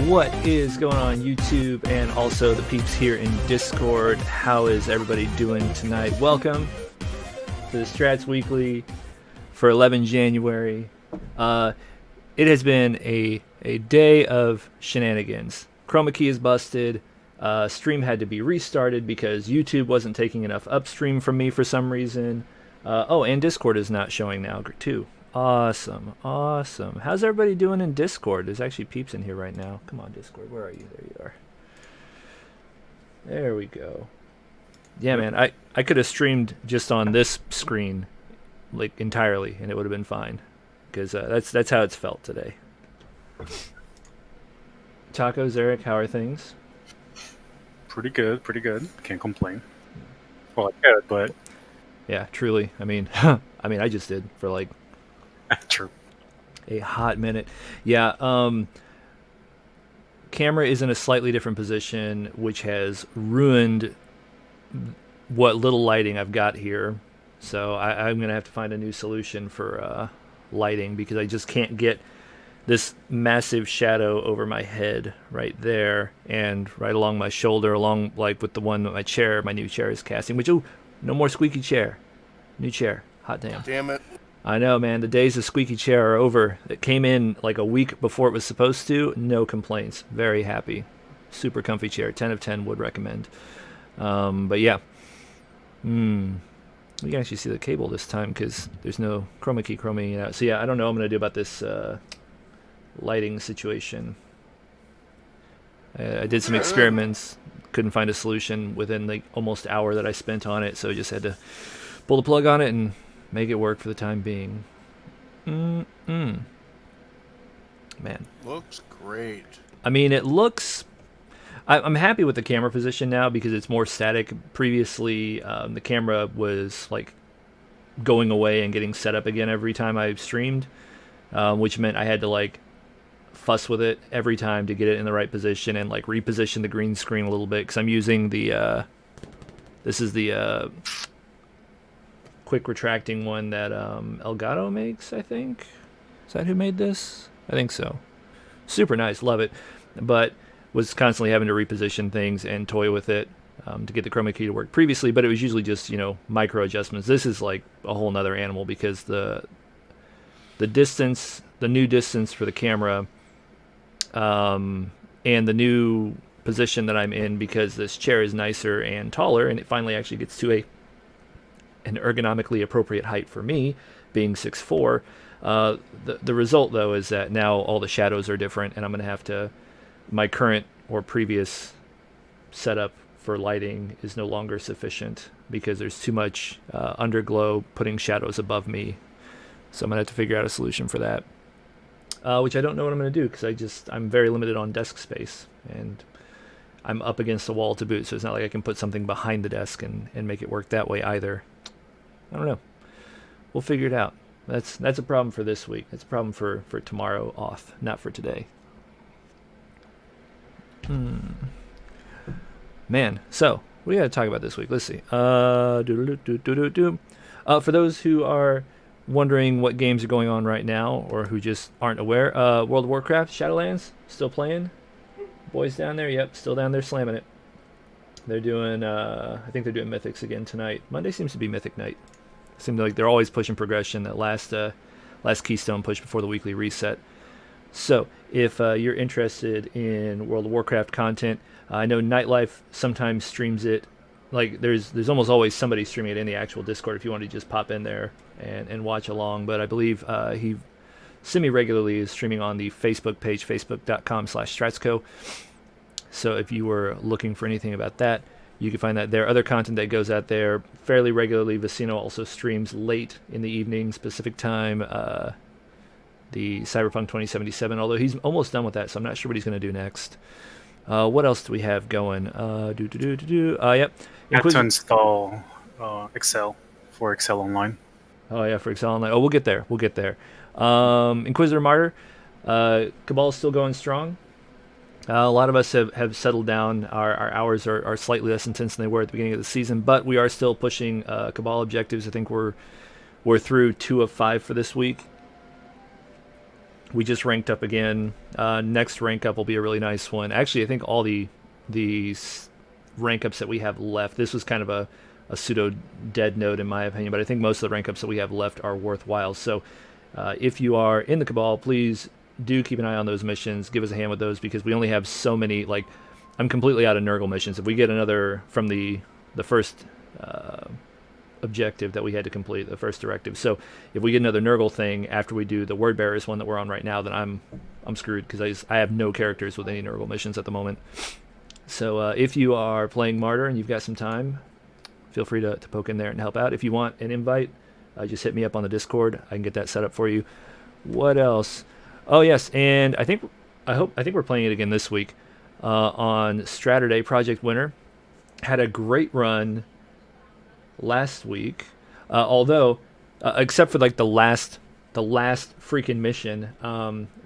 What is going on YouTube and also the peeps here in Discord? How is everybody doing tonight? Welcome to the Strats Weekly for 11 January. It has been a day of shenanigans. Chroma key is busted. Stream had to be restarted because YouTube wasn't taking enough upstream from me for some reason. And Discord is not showing now too. Awesome. How's everybody doing in Discord? There's actually peeps in here right now. Come on, Discord. Where are you? There you are. There we go. Yeah, man. I could have streamed just on this screen, like entirely, and it would have been fine, because that's how it's felt today. Tacos, Eric, how are things? Pretty good. Can't complain. Well, I could, but yeah, truly. I mean, I just did for like. True. A hot minute. Yeah, camera is in a slightly different position, which has ruined what little lighting I've got here. So I'm going to have to find a new solution for lighting, because I just can't get this massive shadow over my head right there and right along my shoulder, along like with the one that my new chair is casting, which, no more squeaky chair. New chair. Hot damn. Damn it. I know, man. The days of squeaky chair are over. It came in like a week before it was supposed to. No complaints. Very happy. Super comfy chair. 10 of 10 would recommend. But yeah. We can actually see the cable this time because there's no chroma key chromaing out. So yeah, I don't know what I'm going to do about this lighting situation. I did some experiments. Couldn't find a solution within like almost hour that I spent on it. So I just had to pull the plug on it and make it work for the time being. Man. Looks great. I mean, it looks... I'm happy with the camera position now because it's more static. Previously, the camera was like going away and getting set up again every time I streamed, which meant I had to like fuss with it every time to get it in the right position and like reposition the green screen a little bit, because I'm using the... this is the... quick retracting one that Elgato makes, I think. Is that who made this? I think so. Super nice, love it. But was constantly having to reposition things and toy with it to get the chroma key to work previously, but it was usually just, micro adjustments. This is like a whole nother animal because the distance, the new distance for the camera, and the new position that I'm in, because this chair is nicer and taller, and it finally actually gets to an ergonomically appropriate height for me, being 6'4". The result, though, is that now all the shadows are different, and I'm going to have to... My current or previous setup for lighting is no longer sufficient because there's too much underglow putting shadows above me. So I'm going to have to figure out a solution for that, which I don't know what I'm going to do because I'm very limited on desk space, and I'm up against the wall to boot, so it's not like I can put something behind the desk and make it work that way either. I don't know. We'll figure it out. That's a problem for this week. That's a problem for tomorrow off, not for today. Man, so what do we got to talk about this week? Let's see. For those who are wondering what games are going on right now, or who just aren't aware, World of Warcraft, Shadowlands, still playing. Boys down there, yep, still down there slamming it. They're doing, I think they're doing Mythics again tonight. Monday seems to be Mythic night. Seems like they're always pushing progression. That last Keystone push before the weekly reset. So, if you're interested in World of Warcraft content, I know Nightlife sometimes streams it. Like, there's almost always somebody streaming it in the actual Discord if you want to just pop in there and watch along. But I believe he semi-regularly is streaming on the Facebook page, facebook.com/Stratsco. So if you were looking for anything about that, you can find that there. Other content that goes out there fairly regularly. Vicino also streams late in the evening, Pacific time, the Cyberpunk 2077, although he's almost done with that, so I'm not sure what he's going to do next. What else do we have going? Yep. I have to install Excel for Excel Online. Oh, yeah, for Excel Online. Oh, we'll get there. Inquisitor Martyr. Cabal is still going strong. A lot of us have settled down. Our hours are slightly less intense than they were at the beginning of the season, but we are still pushing Cabal objectives. I think we're through 2 of 5 for this week. We just ranked up again. Next rank up will be a really nice one. Actually, I think all the rank ups that we have left. This was kind of a pseudo dead note in my opinion, but I think most of the rank ups that we have left are worthwhile. So if you are in the Cabal, please do keep an eye on those missions. Give us a hand with those because we only have so many. Like, I'm completely out of Nurgle missions. If we get another from the first objective that we had to complete, the first directive. So if we get another Nurgle thing after we do the Word Bearers one that we're on right now, then I'm screwed because I have no characters with any Nurgle missions at the moment. So if you are playing Martyr and you've got some time, feel free to poke in there and help out. If you want an invite, just hit me up on the Discord. I can get that set up for you. What else? Oh yes, and I think we're playing it again this week on Straturday. Project Winter had a great run last week, although except for like the last freaking mission.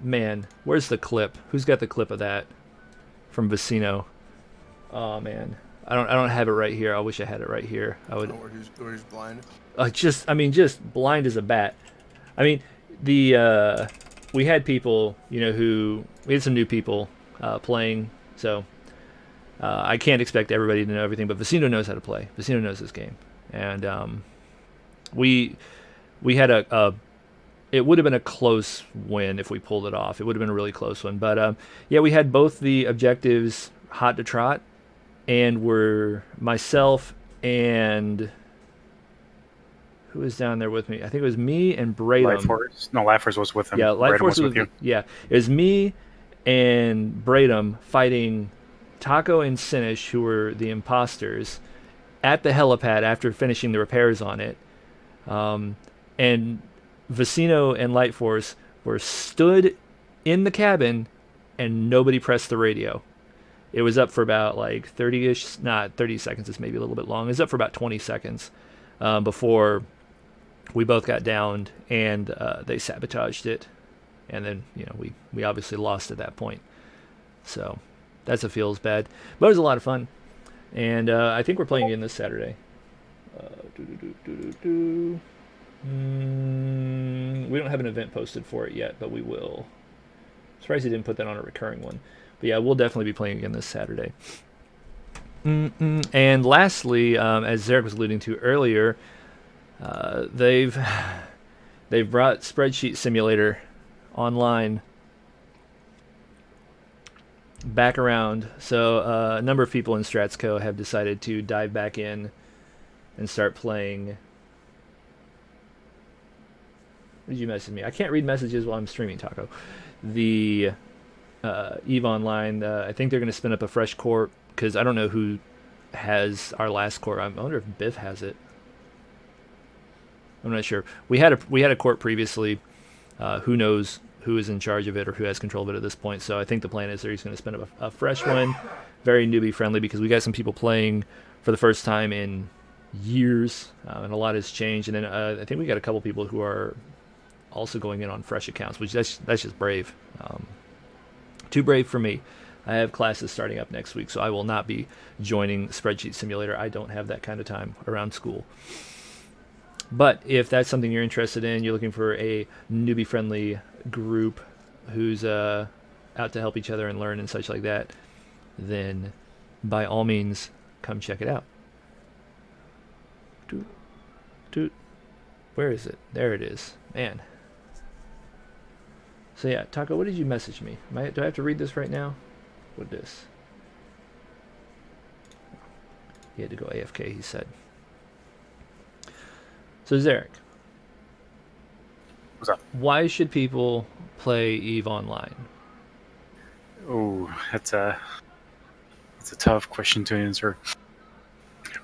Man, where's the clip? Who's got the clip of that from Vicino? Oh man, I don't have it right here. I wish I had it right here. I would. Where he's blind. Just blind as a bat. I mean, we had people, we had some new people playing, so I can't expect everybody to know everything. But Vicino knows how to play. Vicino knows this game, and we had it would have been a close win if we pulled it off. It would have been a really close one. But yeah, we had both the objectives hot to trot, and were myself and who was down there with me? I think it was me and Braden. Lifers was with him. Yeah, Lifers was with you. Yeah, it was me and Braden fighting Taco and Sinish, who were the imposters, at the helipad after finishing the repairs on it. And Vicino and Light Force were stood in the cabin, and nobody pressed the radio. It was up for about like 30-ish, not 30 seconds, it's maybe a little bit long. It was up for about 20 seconds before we both got downed, and they sabotaged it. And then, we obviously lost at that point. So that's what feels bad. But it was a lot of fun. And I think we're playing again this Saturday. We don't have an event posted for it yet, but we will. Surprised he didn't put that on a recurring one. But yeah, we'll definitely be playing again this Saturday. And lastly, as Zarek was alluding to earlier, they've brought Spreadsheet Simulator online back around. So a number of people in Strats Co have decided to dive back in and start playing. What did you message me? I can't read messages while I'm streaming, Taco. The EVE Online, I think they're going to spin up a fresh corp, because I don't know who has our last corp. I wonder if Biff has it. I'm not sure. We had a corp previously. Who knows who is in charge of it or who has control of it at this point. So I think the plan is they're just going to spin up a fresh one, very newbie friendly, because we got some people playing for the first time in years, and a lot has changed. And then I think we got a couple people who are also going in on fresh accounts, which that's just brave. Too brave for me. I have classes starting up next week, so I will not be joining Spreadsheet Simulator. I don't have that kind of time around school. But if that's something you're interested in, you're looking for a newbie-friendly group who's out to help each other and learn and such like that, then by all means, come check it out. Where is it? There it is. Man. So yeah, Taco, what did you message me? Do I have to read this right now? What this? He had to go AFK, he said. So Zarek, What's up? why should people play EVE Online? Oh, that's a tough question to answer.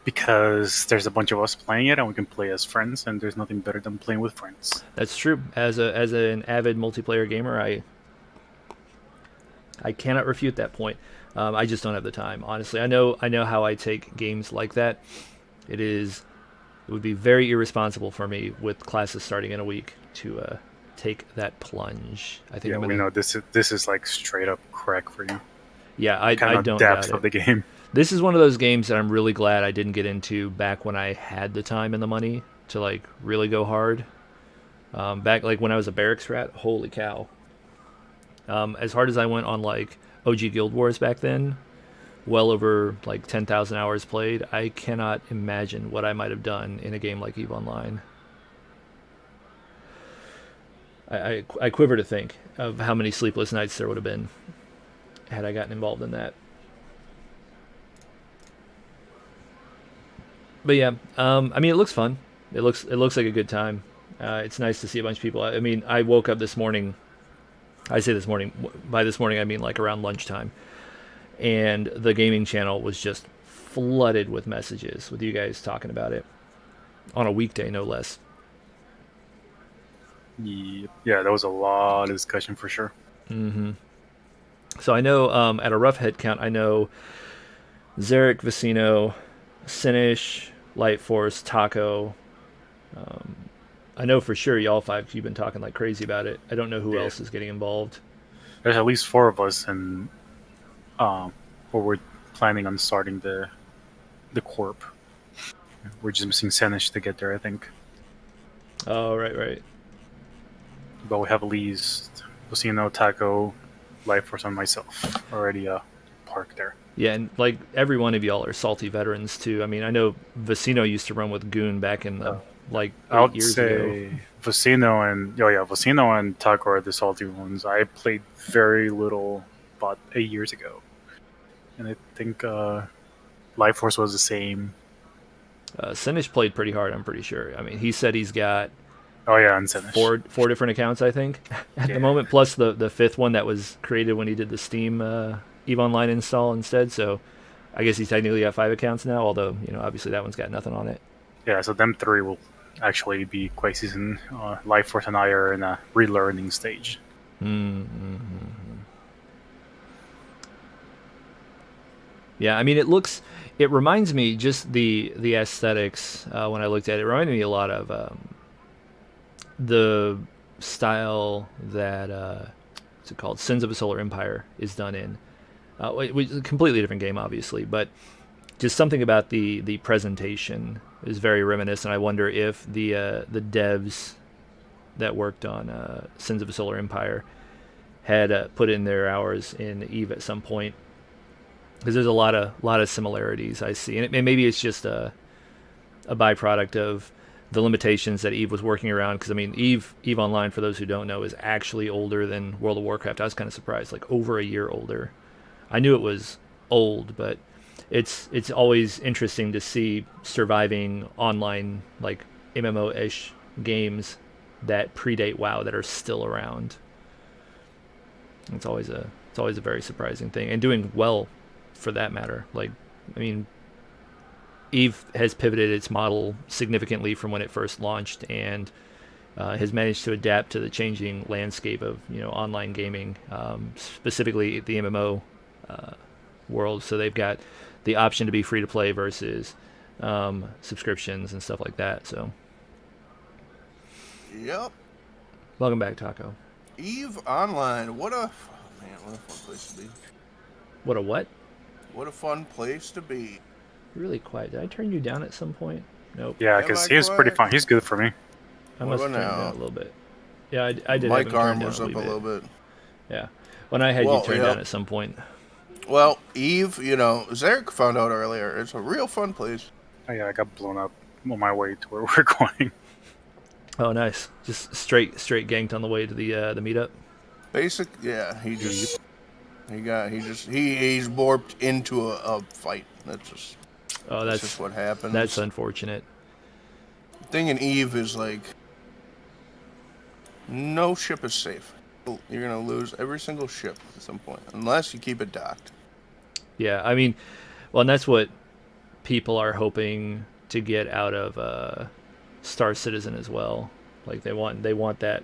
Because there's a bunch of us playing it, and we can play as friends, and there's nothing better than playing with friends. That's true. As an avid multiplayer gamer, I cannot refute that point. I just don't have the time, honestly. I know how I take games like that. It would be very irresponsible for me with classes starting in a week to take that plunge. I think. Yeah, we know this is like straight up crack for you. Yeah, I don't doubt depth it. of the game. This is one of those games that I'm really glad I didn't get into back when I had the time and the money to like really go hard. Back like when I was a barracks rat, holy cow. As hard as I went on like OG Guild Wars back then, well over like 10,000 hours played, I cannot imagine what I might have done in a game like EVE Online. I quiver to think of how many sleepless nights there would have been had I gotten involved in that. But yeah, I mean, it looks fun. It looks like a good time. It's nice to see a bunch of people. I mean, I woke up this morning. I say this morning. By this morning, I mean like around lunchtime, and the gaming channel was just flooded with messages with you guys talking about it on a weekday, no less. Yeah, that was a lot of discussion for sure. Mm-hmm. So I know at a rough head count, I know Zarek, Vicino, Sinish, Light Force, Taco. Um, I know for sure y'all five, you've been talking like crazy about it. I don't know who Yeah, else is getting involved. there's at least 4 of us, and where we're planning on starting the corp. We're just missing Sanish to get there, I think. Oh, right, right. But we have at least Lucino, Taco, Life Force, and myself already parked there. Yeah, and like every one of y'all are salty veterans too. I mean, I know Vicino used to run with Goon back in the like I 8 would years ago. say Vicino and Taco are the salty ones. I played very little about 8 years ago, and I think Life Force was the same. Sinish played pretty hard, I'm pretty sure. I mean, he said he's got Oh yeah, and Sanish. four different accounts, I think, at the Yeah, moment, plus the fifth one that was created when he did the Steam EVE Online install instead. So I guess he's technically got 5 accounts now, although obviously that one's got nothing on it. yeah. So them three will actually be quite season. Life Force and I are in a relearning stage. Mm-hmm. Yeah, I mean, it reminds me just the aesthetics when I looked at it. It reminded me a lot of the style that what's it called? Sins of a Solar Empire is done in. Which is a completely different game, obviously, but just something about the presentation is very reminiscent. I wonder if the devs that worked on Sins of a Solar Empire had put in their hours in Eve at some point, because there's a lot of similarities I see, and maybe it's just a byproduct of the limitations that Eve was working around. Because I mean, Eve Online, for those who don't know, is actually older than World of Warcraft. I was kind of surprised, like over a year older. I knew it was old, but it's always interesting to see surviving online like MMO-ish games that predate WoW that are still around. It's always a very surprising thing, and doing well for that matter. Like, I mean, Eve has pivoted its model significantly from when it first launched, and has managed to adapt to the changing landscape of online gaming, specifically the MMO world. So they've got the option to be free to play versus subscriptions and stuff like that. So, Yep. welcome back, Taco. Eve Online. What a fun place to be. What a what? What a fun place to be. Really quiet. Did I turn you down at some point? Nope. Yeah, Am because I he was pretty quiet? fun. He's good for me. I What must have about turned you now? down a little bit. Yeah, I did. have Mic him turned arm down was a up a wee bit. little bit. Yeah. When I had Well, you turned yeah. down at some point. Well, Eve, Zarek found out earlier. It's a real fun place. Oh, yeah, I got blown up on my way to where we're going. Oh, nice. Just straight ganked on the way to the meetup. Basic, yeah. He's warped into a fight. That's just Oh, that's just what happens. that's unfortunate. The thing in Eve is like no ship is safe. You're gonna lose every single ship at some point unless you keep it docked. Yeah, I mean, well, and that's what people are hoping to get out of Star Citizen as well. Like they want that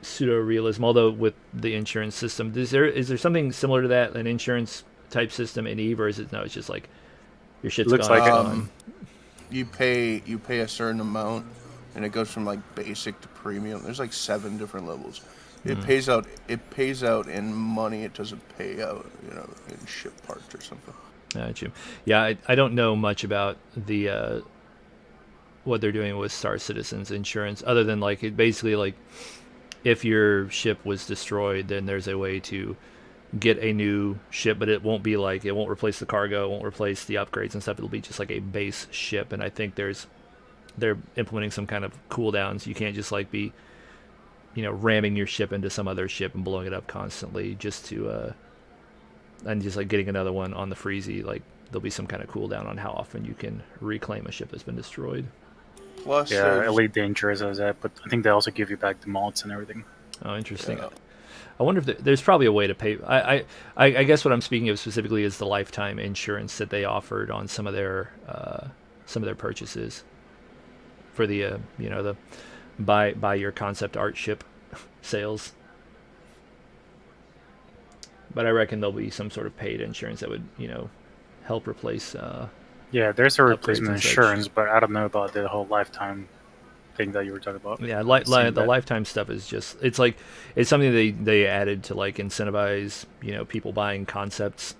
pseudo realism. Although with the insurance system, is there something similar to that, an insurance type system in Eve, or is it no? It's just like your shit's Looks gone. like it's it. gone. You pay a certain amount, and it goes from like basic to premium. There's like 7 different levels. It pays out. It pays out in money. It doesn't pay out, in ship parts or something. Gotcha. Yeah, I don't know much about the what they're doing with Star Citizen's insurance, other than like it basically like if your ship was destroyed, then there's a way to get a new ship, but it won't be like, it won't replace the cargo, it won't replace the upgrades and stuff. It'll be just like a base ship, and I think they're implementing some kind of cooldowns. You can't just like be, ramming your ship into some other ship and blowing it up constantly just to and just like getting another one on the freezy. Like there'll be some kind of cooldown on how often you can reclaim a ship that's been destroyed. Plus, Yeah, Elite Dangerous as that, but I think they also give you back the mods and everything. Oh, interesting. Yeah. I wonder if there's probably a way to pay. I guess what I'm speaking of specifically is the lifetime insurance that they offered on some of their purchases for the the buy your concept art ship sales. But I reckon there'll be some sort of paid insurance that would help replace. Yeah, there's a Upgrades replacement and such. insurance, but I don't know about the whole lifetime thing that you were talking about. Yeah, Seeing the that. lifetime stuff is just it's something they added to like incentivize people buying concepts,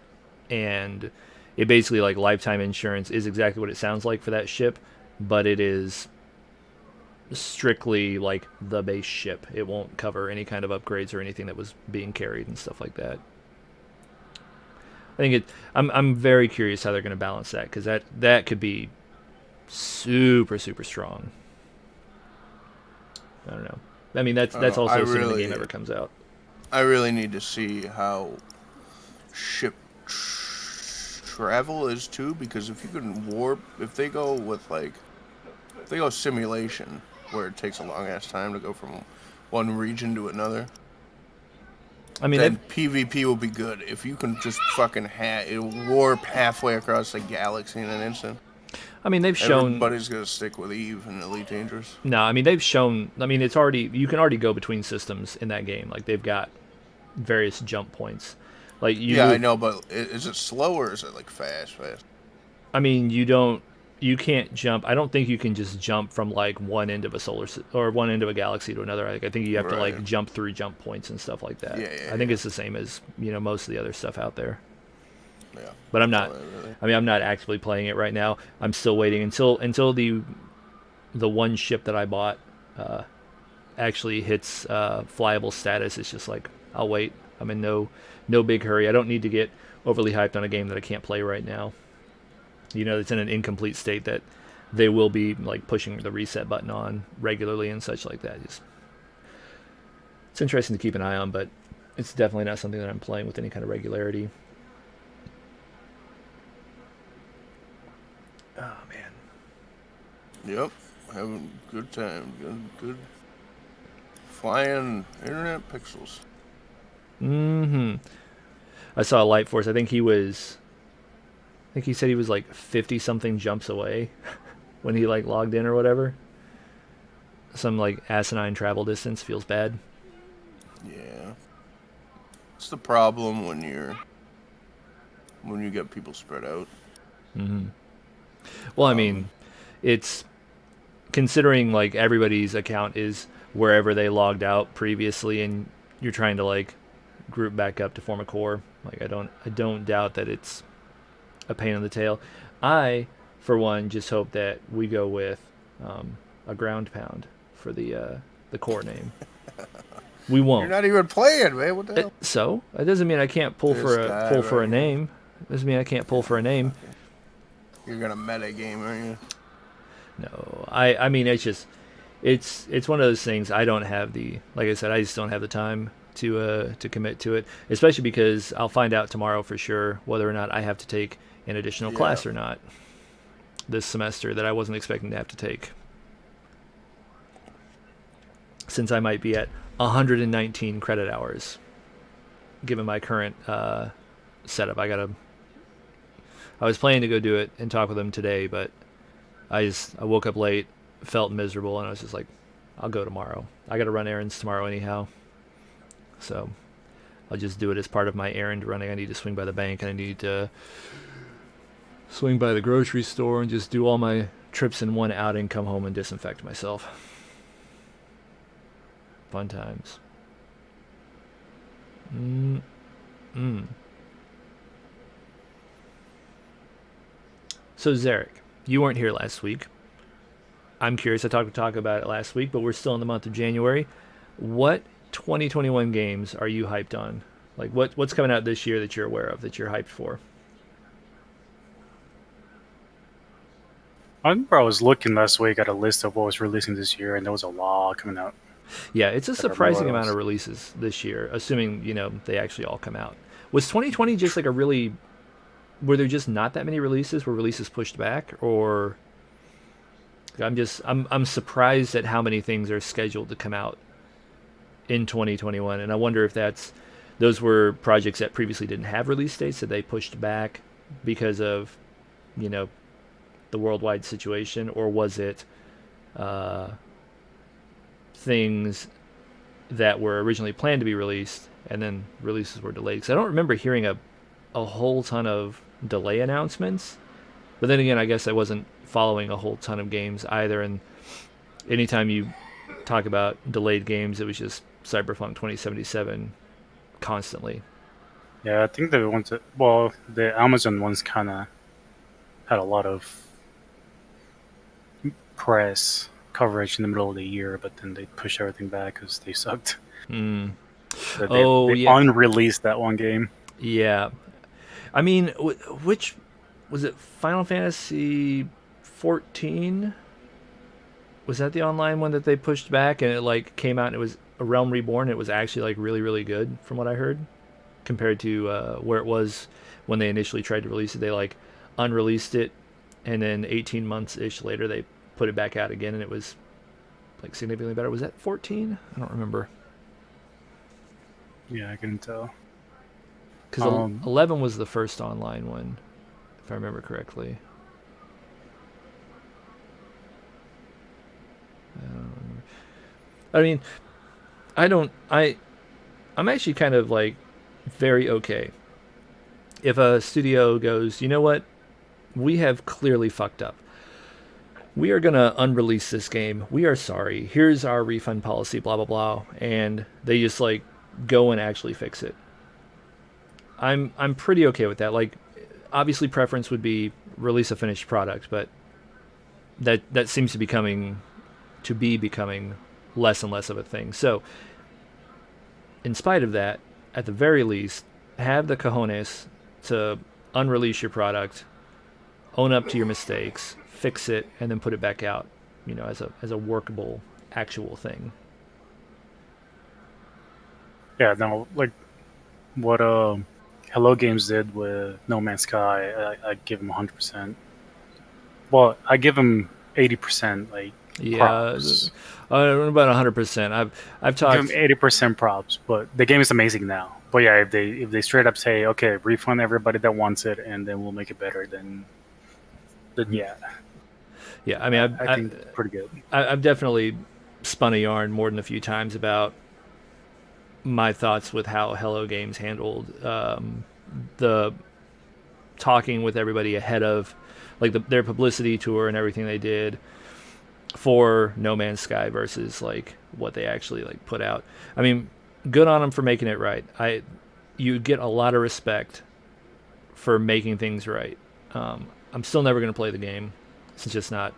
and it basically like lifetime insurance is exactly what it sounds like for that ship, but it is strictly like the base ship. It won't cover any kind of upgrades or anything that was being carried and stuff like that. I think I'm very curious how they're going to balance that, because that could be super strong. I don't know. I mean that's also assuming the game ever comes out. I really need to see how ship travel is too, because if you can warp, if they go simulation, where it takes a long ass time to go from one region to another, I mean, then PvP will be good. If you can just fucking warp halfway across the galaxy in an instant. I mean, they've shown. Everybody's gonna stick with Eve and Elite Dangerous. No, I mean they've shown. I mean, it's already you can already go between systems in that game. Like they've got various jump points. Like I know, but is it slow or is it like fast? I mean, you can't jump. I don't think you can just jump from like one end of a or one end of a galaxy to another. Like I think you have to like jump through jump points and stuff like that. I think it's the same as most of the other stuff out there. Yeah. But I'm not. Really. I mean, I'm not actively playing it right now. I'm still waiting until the one ship that I bought actually hits flyable status. It's just like I'll wait. I'm in no big hurry. I don't need to get overly hyped on a game that I can't play right now. It's in an incomplete state that they will be like pushing the reset button on regularly and such like that. It's interesting to keep an eye on, but it's definitely not something that I'm playing with any kind of regularity. Oh man. Yep, having a good time. Good flying internet pixels. I saw Light Force. I think he said he was like 50 something jumps away when he like logged in or whatever. Some like asinine travel distance. Feels bad. Yeah. It's the problem when you get people spread out. Well, I mean, it's considering like everybody's account is wherever they logged out previously, and you're trying to like group back up to form a core. Like I don't doubt that it's a pain in the tail. I, for one, just hope that we go with a ground pound for the core name. We won't. You're not even playing, man. What the hell? So that doesn't mean I can't pull for a name. Doesn't mean I can't pull for a name. You're gonna meta game, aren't you? No, I mean it's just it's one of those things. I don't have like I said, I just don't have the time to commit to it, especially because I'll find out tomorrow for sure whether or not I have to take an additional class or not this semester that I wasn't expecting to have to take, since I might be at 119 credit hours given my current setup. I was planning to go do it and talk with them today, but I woke up late, felt miserable, and I was just like, I'll go tomorrow. I got to run errands tomorrow anyhow. So I'll just do it as part of my errand running. I need to swing by the bank, and I need to swing by the grocery store and just do all my trips in one outing, come home and disinfect myself. Fun times. So Zarek, you weren't here last week. I'm curious. I talked about it last week, but we're still in the month of January. What 2021 games are you hyped on? Like what's coming out this year that you're aware of that you're hyped for? I remember I was looking last week at a list of what was releasing this year, and there was a lot coming out. Yeah, it's a I don't remember surprising what it amount of was. releases this year, assuming they actually all come out. Was 2020 just like a really were there just not that many releases? Were releases pushed back, or I'm surprised at how many things are scheduled to come out in 2021, and I wonder if those were projects that previously didn't have release dates that they pushed back because of you know the worldwide situation, or was it uh, things that were originally planned to be released and then releases were delayed? Because I don't remember hearing a whole ton of delay announcements. But then again, I guess I wasn't following a whole ton of games either. And anytime you talk about delayed games, it was just Cyberpunk 2077 constantly. Yeah, I think the ones that, well, the Amazon ones kind of had a lot of press coverage in the middle of the year, but then they pushed everything back because they sucked. Mm. So Oh they yeah, unreleased that one game. yeah. I mean, which was it? Final Fantasy 14? Was that the online one that they pushed back and it like came out and it was a Realm Reborn? It was actually like really really good from what I heard compared to where it was when they initially tried to release it. They like unreleased it, and then 18 months ish later they put it back out again, and it was like significantly better. Was that 14? I don't remember Yeah, I couldn't tell. because 11 was the first online one, if I remember correctly. I don't remember. I mean, I don't. I'm actually kind of like very okay if a studio goes, you know what, we have clearly fucked up. We are gonna unrelease this game. We are sorry. Here's our refund policy. Blah blah blah. And they just like go and actually fix it. I'm pretty okay with that. Like, obviously, preference would be release a finished product, but that seems to be becoming less and less of a thing. So, in spite of that, at the very least, have the cojones to unrelease your product, own up to your mistakes, fix it, and then put it back out, as a workable actual thing. Yeah, no, like what Hello Games did with No Man's Sky, I give them 100%. Well, I give them 80%, like Yeah, props. about 100%. I've Give them talked. 80% props, but the game is amazing now. But yeah, if they straight up say, okay, refund everybody that wants it, and then we'll make it better, then yeah, Yeah, I mean, I think pretty good. I've definitely spun a yarn more than a few times about my thoughts with how Hello Games handled the talking with everybody ahead of like their publicity tour and everything they did for No Man's Sky versus like what they actually like put out. I mean, good on them for making it right. You get a lot of respect for making things right. I'm still never going to play the game. It's just not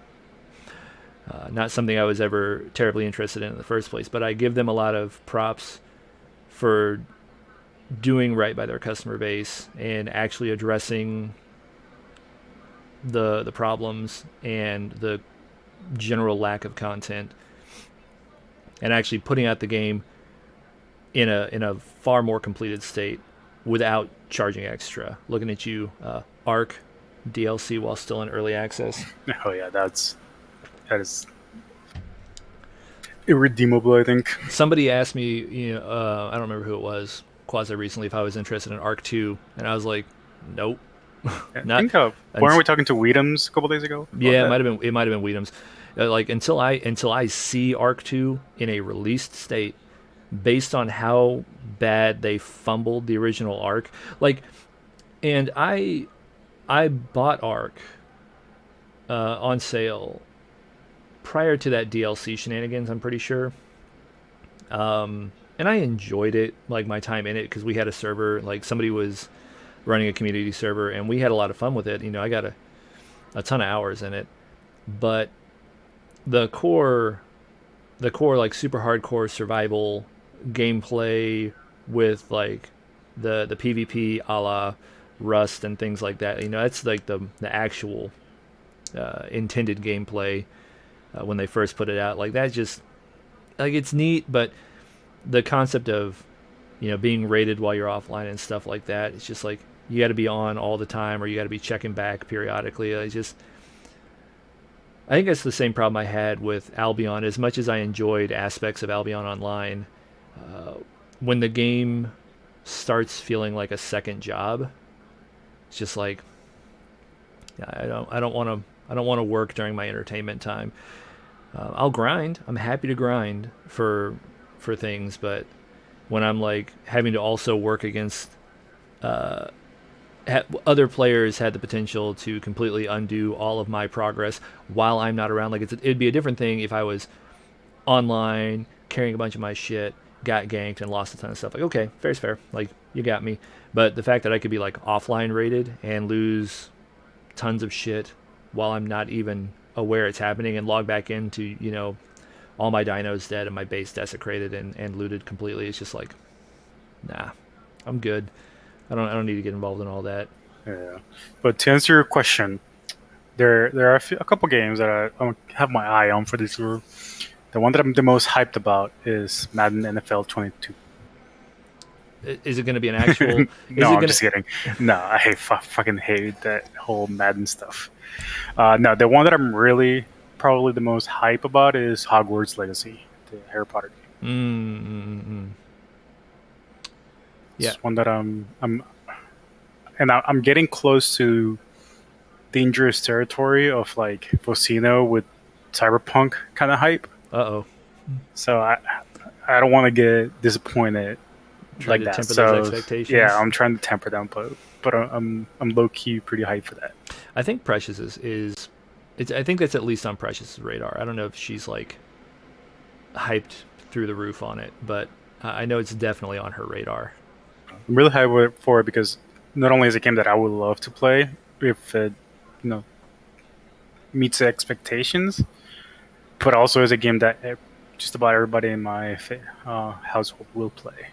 something I was ever terribly interested in the first place. But I give them a lot of props for doing right by their customer base and actually addressing the problems and the general lack of content, and actually putting out the game in a far more completed state without charging extra. Looking at you, Arc DLC while still in early access. Oh yeah, that is irredeemable, I think. Somebody asked me, I don't remember who it was, quasi recently, if I was interested in Arc 2, and I was like, nope, I not. think weren't we talking to Weedums a couple days ago about Yeah, that? it might have been Weedham's. Like until I see Arc 2 in a released state, based on how bad they fumbled the original Arc, like, and I bought Arc on sale prior to that DLC shenanigans, I'm pretty sure. And I enjoyed it, like my time in it, because we had a server, like somebody was running a community server, and we had a lot of fun with it. I got a ton of hours in it, but the core like super hardcore survival gameplay with like the PvP a la Rust and things like that. You know, that's like the actual intended gameplay when they first put it out. Like that's just like it's neat, but the concept of being rated while you're offline and stuff like that, it's just like you got to be on all the time or you got to be checking back periodically. I think that's the same problem I had with Albion. As much as I enjoyed aspects of Albion Online, uh, when the game starts feeling like a second job, it's just like I don't want to work during my entertainment time. I'll grind. I'm happy to grind for things, but when I'm like having to also work against uh, other players had the potential to completely undo all of my progress while I'm not around. Like it'd be a different thing if I was online carrying a bunch of my shit, got ganked, and lost a ton of stuff. Like okay, fair's fair. Like you got me. But the fact that I could be like offline rated and lose tons of shit while I'm not even aware it's happening and log back into all my dinos dead and my base desecrated and looted completely. It's just like, nah, I'm good. I don't need to get involved in all that. Yeah, but to answer your question, there are a couple games that I have my eye on for this year. The one that I'm the most hyped about is Madden NFL 22. Is it going to be an actual? Is No, it I'm going just to? kidding. No, fucking hate that whole Madden stuff. No, the one that I'm really probably the most hype about is Hogwarts Legacy, the Harry Potter game. Yeah. It's one that I'm getting close to dangerous territory of like Vocino with Cyberpunk kind of hype. Uh-oh. So I don't want to get disappointed Trying like to that. temper those So expectations. yeah, I'm trying to temper them, but I'm low key pretty hyped for that. I think Precious is it's. I think that's at least on Precious's radar. I don't know if she's like hyped through the roof on it, but I know it's definitely on her radar. I'm really hyped for it because not only is it a game that I would love to play if it you know meets the expectations, but also is a game that just about everybody in my household will play.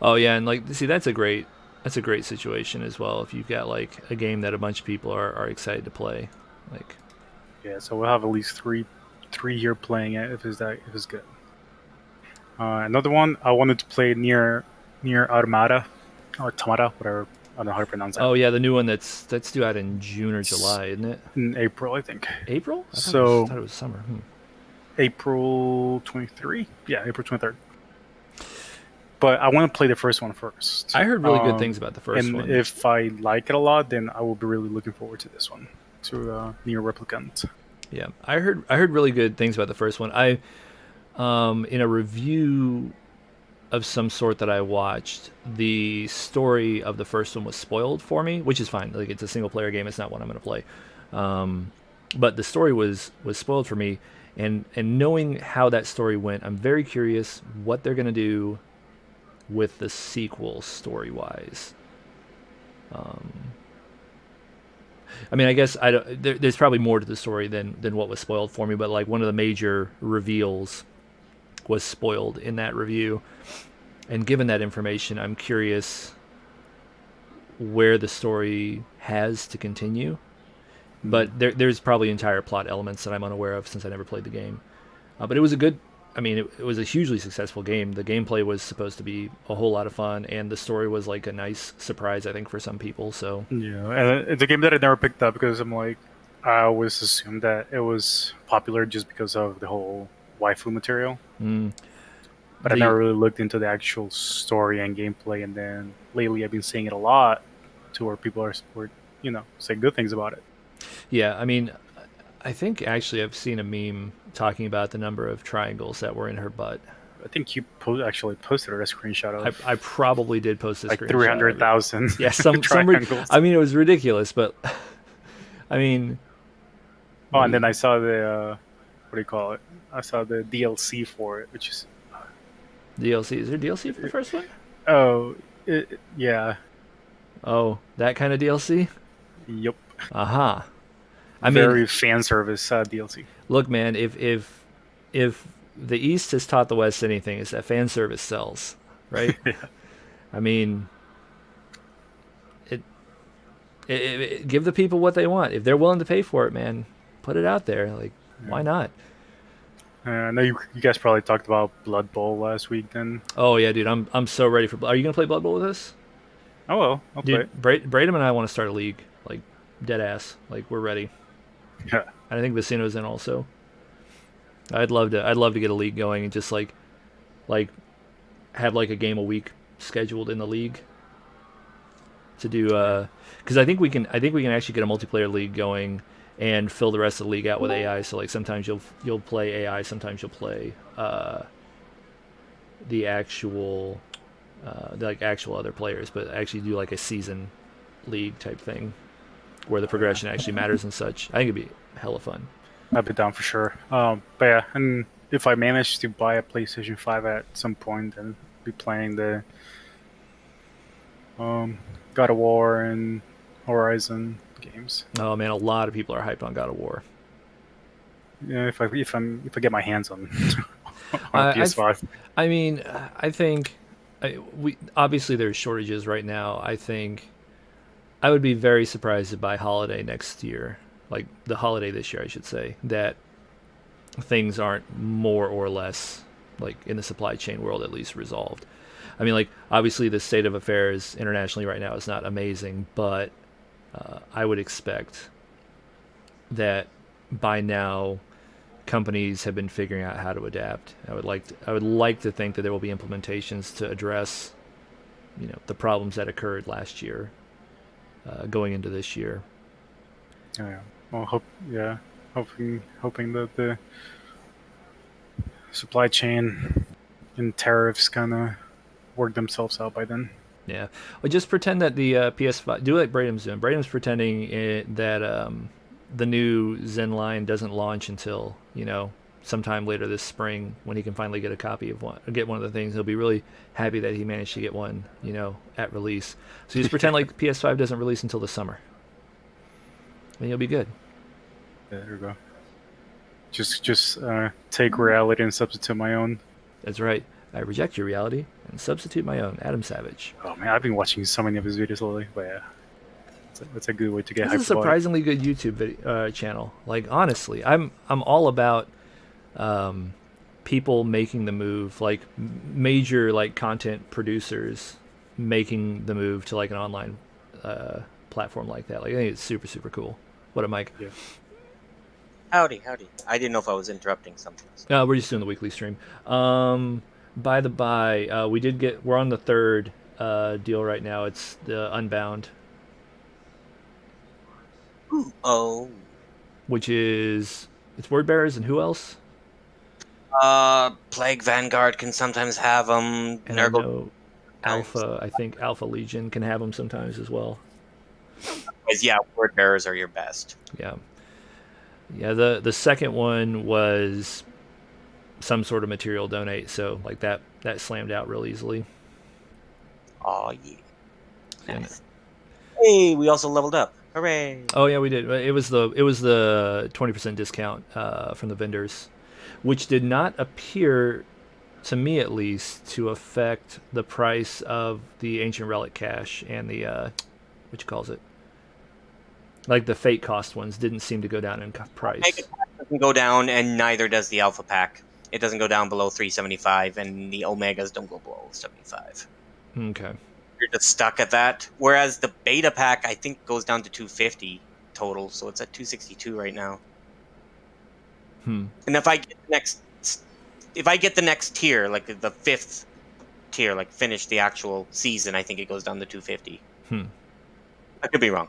Oh yeah, and like see that's a great situation as well if you've got like a game that a bunch of people are excited to play. Like Yeah, so we'll have at least three here playing it if it's good. Another one I wanted to play near Automata or Automata, whatever I don't know how to pronounce that. oh yeah, the new one that's due out in June or July, isn't it? In April, I think. April? So thought it was summer. April 23. Yeah, April 23rd. But I want to play the first one first. I heard really good things about the first and one. if I like it a lot, then I will be really looking forward to this one, to Near Replicant. Yeah, I heard really good things about the first one. I in a review of some sort that I watched, the story of the first one was spoiled for me, which is fine. Like it's a single player game; it's not one I'm going to play. But the story was spoiled for me, and knowing how that story went, I'm very curious what they're going to do with the sequel story wise. I mean, I guess there's probably more to the story than what was spoiled for me, but like one of the major reveals was spoiled in that review. And given that information, I'm curious where the story has to continue. But there's probably entire plot elements that I'm unaware of since I never played the game. But it was it was a hugely successful game. The gameplay was supposed to be a whole lot of fun, and the story was like a nice surprise, I think, for some people. So Yeah, and it's a game that I never picked up because I always assumed that it was popular just because of the whole waifu material. But I never really looked into the actual story and gameplay. And then lately, I've been seeing it a lot, to where people are saying good things about it. Yeah, I mean, I think actually I've seen a meme talking about the number of triangles that were in her butt. I think you actually posted a screenshot of. I probably did post a like screenshot. 300,000. Yeah, some triangles. I mean, it was ridiculous, but I mean. Oh, and then I saw the what do you call it? I saw the DLC for it, which is DLC. Is there DLC for the first one? Oh, yeah. Oh, that kind of DLC? Yep. Aha. I Very mean, fan service DLC. look, man, if the East has taught the West anything, is that fan service sells, right? Yeah. I mean, give the people what they want. If they're willing to pay for it, man, put it out there. Like, why not? I know you guys probably talked about Blood Bowl last week. Then. Oh yeah, dude, I'm so ready for. Are you gonna play Blood Bowl with us? Oh well, I'll play. Dude, Braden and I want to start a league, like dead ass. Like we're ready. Yeah. And I think Vicino's in also. I'd love to get a league going and just like have like a game a week scheduled in the league to do because I think we can actually get a multiplayer league going and fill the rest of the league out with AI. So like sometimes you'll play AI, sometimes you'll play the actual actual other players, but actually do like a season league type thing where the progression actually matters and such. I think it'd be hella fun. I'd be down for sure. But yeah, and if I manage to buy a PlayStation 5 at some point, then be playing the God of War and Horizon games. Oh man, a lot of people are hyped on God of War. Yeah, if I get my hands on on PS5. I mean, I think we obviously there's shortages right now. I think I would be very surprised if by holiday next year, like the holiday this year, I should say, that things aren't more or less like in the supply chain world at least resolved. I mean, like obviously the state of affairs internationally right now is not amazing, but I would expect that by now companies have been figuring out how to adapt. I would like to think that there will be implementations to address, the problems that occurred last year, going into this year. Yeah. Well, hoping that the supply chain and tariffs kind of work themselves out by then. Yeah. Well, just pretend that the PS5. Do like Braden's doing. Braden's pretending that the new Zen line doesn't launch until sometime later this spring when he can finally get a copy of one. Get one of the things. He'll be really happy that he managed to get one. At release. So just pretend like PS5 doesn't release until the summer. And you'll be good. Yeah, there we go. Just take reality and substitute my own. That's right. I reject your reality and substitute my own. Adam Savage. Oh man, I've been watching so many of his videos lately, but yeah, it's a good way to get. This is a surprisingly good YouTube channel. Like honestly, I'm all about people making the move, like major like content producers making the move to like an online platform like that. Like I think it's super super cool. What up, Mike? Yeah. Howdy. I didn't know if I was interrupting something. So. We're just doing the weekly stream. By the by, we're on the third deal right now. It's the Unbound. Oh. Which is, it's Word Bearers and who else? Plague Vanguard can sometimes have them. And I know Alpha, I think Alpha Legion can have them sometimes as well. Yeah, Word Bearers are your best. Yeah. Yeah, the second one was some sort of material donate, so like that slammed out real easily. Oh yeah. And, nice. Hey, we also leveled up. Hooray! Oh yeah, we did. It was the 20% discount from the vendors, which did not appear, to me at least, to affect the price of the Ancient Relic cache and the what you calls it. Like the Fate cost ones didn't seem to go down in price. Mega Pack doesn't go down, and neither does the Alpha Pack. It doesn't go down below 375, and the Omegas don't go below 75. Okay. You're just stuck at that. Whereas the Beta Pack, I think, goes down to 250 total, so it's at 262 right now. And if I get the next tier, like the 5th tier, like finish the actual season, I think it goes down to 250. I could be wrong.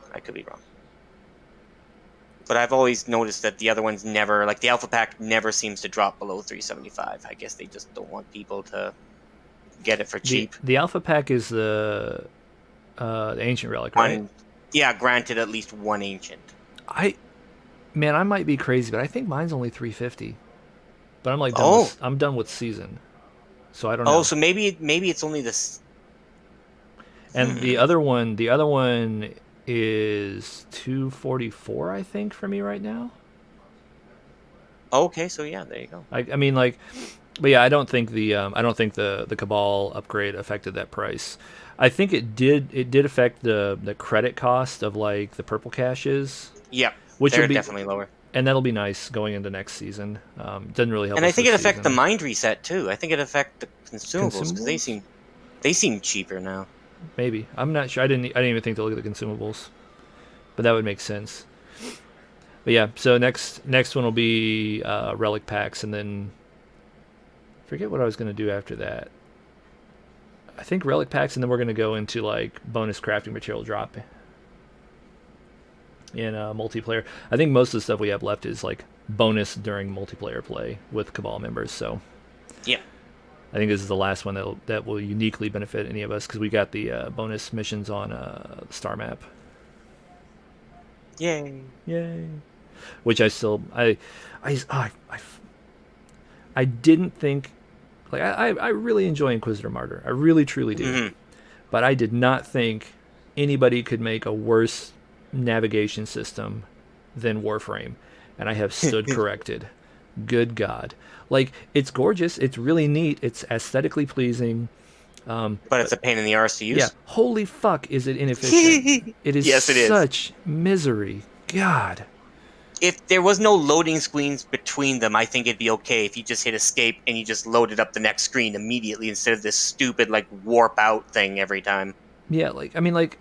But I've always noticed that the other ones never, like the Alpha Pack never seems to drop below 375. I guess they just don't want people to get it for cheap. The Alpha Pack is the Ancient Relic, right? Yeah, granted at least one Ancient. I might be crazy, but I think mine's only 350. But I'm like I'm done with season, so I don't know. Oh, so maybe it's only this. And the other one is 244, I think, for me right now. Okay, so yeah, there you go. I mean, like, But yeah, I don't think the Cabal upgrade affected that price. I think it did affect the credit cost of like the purple caches, Yep, which will they're be, definitely lower. and that'll be nice going into next season. Doesn't really help And I us think this it affects the season. mind reset too. I think it affects the consumables because Consumables? they seem cheaper now. Maybe, I'm not sure. I didn't even think to look at the consumables, but that would make sense. But yeah, so next one will be relic packs, and then forget what I was gonna do after that. I think relic packs, and then we're gonna go into like bonus crafting material drop in multiplayer. I think most of the stuff we have left is like bonus during multiplayer play with Cabal members. So Yeah. I think this is the last one that will uniquely benefit any of us because we got the bonus missions on the star map. Yay. Yay! Which I still I didn't think like I really enjoy Inquisitor Martyr. I really truly do. Mm-hmm. But I did not think anybody could make a worse navigation system than Warframe, and I have stood corrected. Good God. Like, it's gorgeous, it's really neat, it's aesthetically pleasing. But it's a pain in the arse to use. Yeah, holy fuck, is it inefficient. It is Yes, it is. such misery. God. If there was no loading screens between them, I think it'd be okay if you just hit escape and you just loaded up the next screen immediately instead of this stupid, like, warp out thing every time. Yeah, like, I mean, like,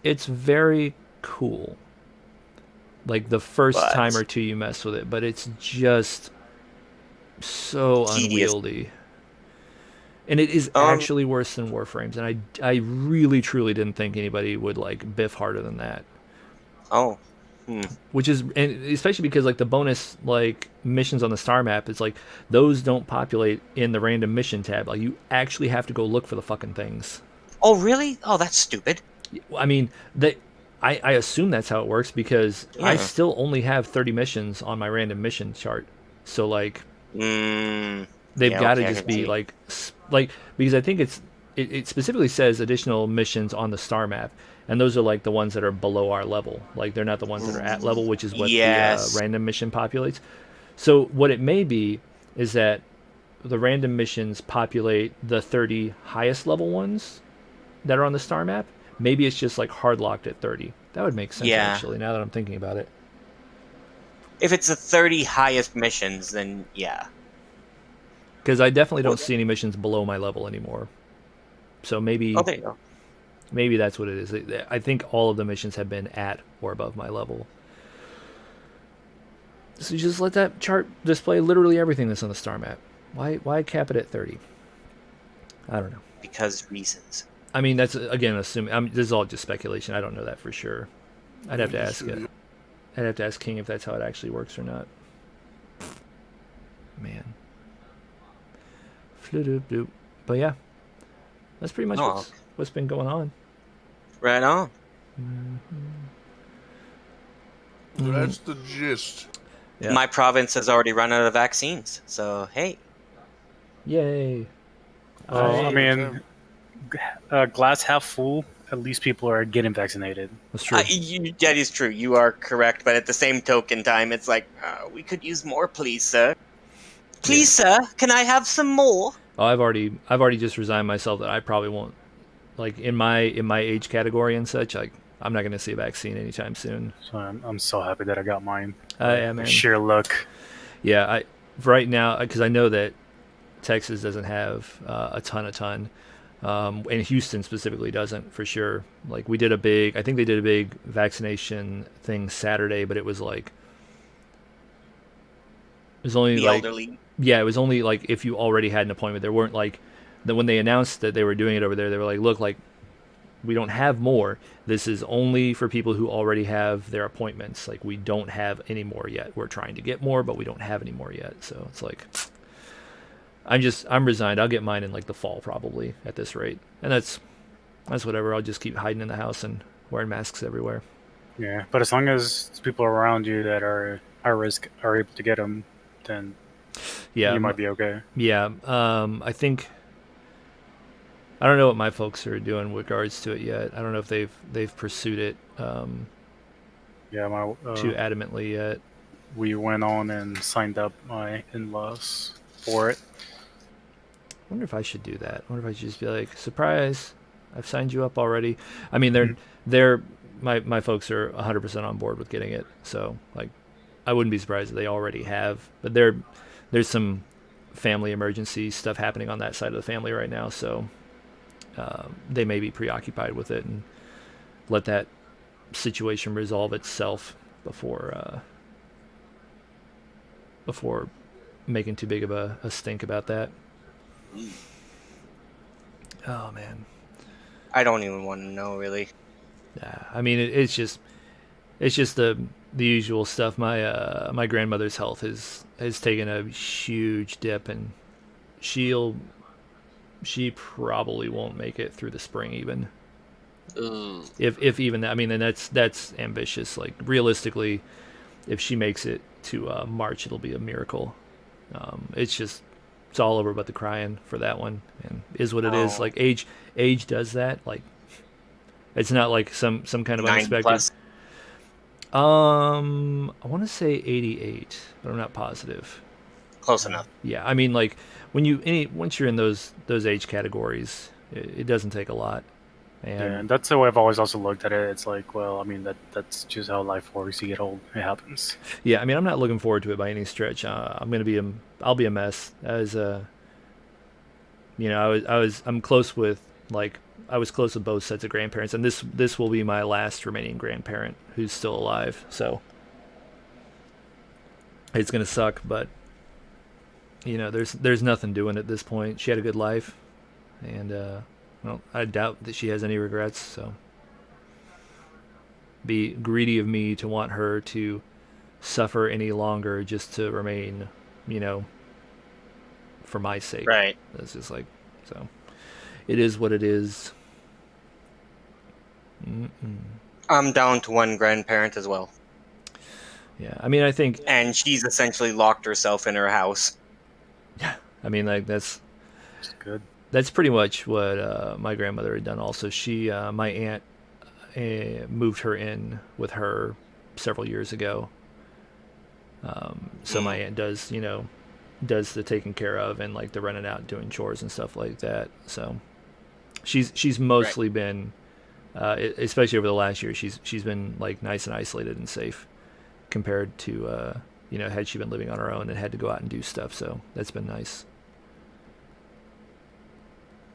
it's very cool. Like, the first But time or two you mess with it, but it's just so tedious. unwieldy. And it is actually worse than Warframes, and I really truly didn't think anybody would like biff harder than that. Oh. Which is, and especially because like the bonus like missions on the star map, it's like those don't populate in the random mission tab. Like you actually have to go look for the fucking things. Oh, really? Oh, that's stupid. I mean, I assume that's how it works because I still only have 30 missions on my random mission chart. So like, they've got to just be like because I think it specifically says additional missions on the star map, and those are like the ones that are below our level. Like they're not the ones that are at level, which is what the random mission populates. So what it may be is that the random missions populate the 30 highest level ones that are on the star map. Maybe it's just like hard locked at 30. That would make sense actually. Now that I'm thinking about it. If it's the 30 highest missions, then yeah. Because I definitely don't see any missions below my level anymore. So maybe there you go. Maybe that's what it is. I think all of the missions have been at or above my level. So just let that chart display literally everything that's on the star map. Why cap it at 30? I don't know. Because reasons. I mean, that's again assuming. This is all just speculation. I don't know that for sure. I'd have to ask it. I'd have to ask King if that's how it actually works or not. Man. But yeah, that's pretty much what's been going on. Right on. That's the gist. Yeah. My province has already run out of vaccines, so hey. Yay. I mean, glass half full. At least people are getting vaccinated. That's true. That is true. You are correct, but at the same token time, it's like we could use more, please, sir. Please, sir, can I have some more? Oh, I've already just resigned myself that I probably won't, like in my age category and such. Like I'm not going to see a vaccine anytime soon. So I'm so happy that I got mine. Yeah, man. Sheer luck. Yeah, right now because I know that Texas doesn't have a ton, and Houston specifically doesn't for sure. Like I think they did a big vaccination thing Saturday, but it was like it was only the like elderly. Yeah, it was only like if you already had an appointment. There weren't like when they announced that they were doing it over there, they were like, look, like we don't have more. This is only for people who already have their appointments. Like we don't have any more yet. We're trying to get more, but we don't have any more yet. So it's like I'm resigned. I'll get mine in like the fall probably at this rate. And that's whatever. I'll just keep hiding in the house and wearing masks everywhere. Yeah, but as long as people around you that are high risk are able to get them, then you might be okay. Yeah, I think I don't know what my folks are doing with regards to it yet. I don't know if they've pursued it too adamantly yet. We went on and signed up my in-laws. for it. I wonder if I should do that. I wonder if I should just be like, surprise, I've signed you up already. I mean, they're my folks are 100% on board with getting it. So like, I wouldn't be surprised if they already have. But there's some family emergency stuff happening on that side of the family right now. So they may be preoccupied with it and let that situation resolve itself before making too big of a stink about that. Oh man, I don't even want to know, really. I mean it's just the usual stuff. My grandmother's health has taken a huge dip, and she probably won't make it through the spring even. If even that. I mean, and that's ambitious. Like realistically, if she makes it to March, it'll be a miracle. It's all over but the crying for that one, and is what it is. Like age does that. Like it's not like some kind of 9 unexpected. plus. I want to say 88, but I'm not positive. Close enough. Yeah, I mean like once you're in those age categories, it doesn't take a lot. And that's the way I've always also looked at it. It's like, well, I mean, that's just how life works. You get old, it happens. Yeah, I mean, I'm not looking forward to it by any stretch. I'll be a mess. I'm close with I was close with both sets of grandparents, and this will be my last remaining grandparent who's still alive. So it's gonna suck, but there's nothing doing at this point. She had a good life, and well, I doubt that she has any regrets, so be greedy of me to want her to suffer any longer just to remain, for my sake. Right. It's just like, so it is what it is. I'm down to one grandparent as well. Yeah, I mean, I think... And she's essentially locked herself in her house. Yeah, I mean, like, that's good. That's pretty much what my grandmother had done also. My aunt moved her in with her several years ago. So my aunt does the taking care of and like the running out and doing chores and stuff like that. So she's mostly been, especially over the last year, she's been like nice and isolated and safe compared to, had she been living on her own and had to go out and do stuff. So that's been nice.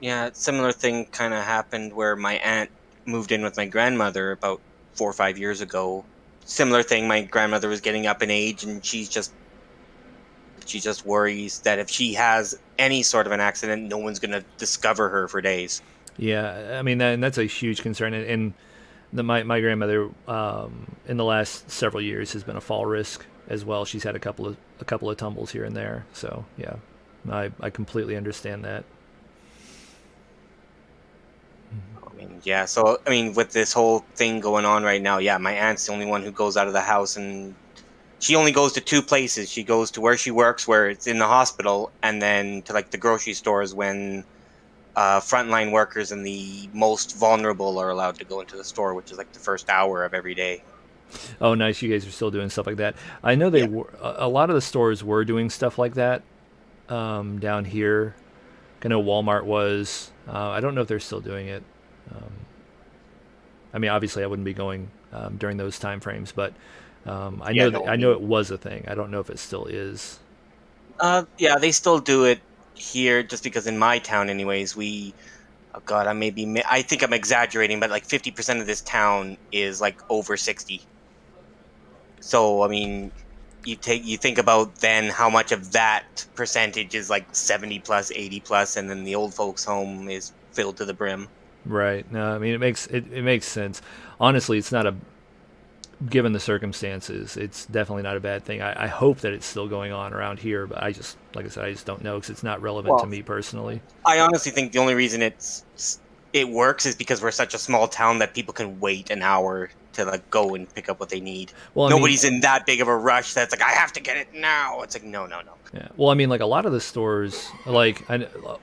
Yeah, similar thing kind of happened where my aunt moved in with my grandmother about 4 or 5 years ago. Similar thing, my grandmother was getting up in age, and she just worries that if she has any sort of an accident, no one's going to discover her for days. Yeah, I mean, that's a huge concern. And my grandmother, in the last several years, has been a fall risk as well. She's had a couple of tumbles here and there. So yeah, I completely understand that. Yeah, so, I mean, with this whole thing going on right now, yeah, my aunt's the only one who goes out of the house, and she only goes to 2 places. She goes to where she works, where it's in the hospital, and then to, like, the grocery stores when frontline workers and the most vulnerable are allowed to go into the store, which is, like, the first hour of every day. Oh, nice. You guys are still doing stuff like that. I know a lot of the stores were doing stuff like that down here. I know Walmart was. I don't know if they're still doing it. I mean, obviously, I wouldn't be going during those time frames, but I know it was a thing. I don't know if it still is. Yeah, they still do it here, just because in my town, anyways, oh God, I think I'm exaggerating, but like 50% of this town is like over 60. So, I mean, you think about then how much of that percentage is like 70 plus, 80 plus, and then the old folks' home is filled to the brim. Right. No, I mean, it makes sense. Honestly, it's not given the circumstances, it's definitely not a bad thing. I hope that it's still going on around here, but I just don't know because it's not relevant to me personally. I honestly think the only reason it works is because we're such a small town that people can wait an hour to like go and pick up what they need. Well, nobody's in that big of a rush that's like, I have to get it now. It's like, no. Yeah. Well, I mean, like a lot of the stores, like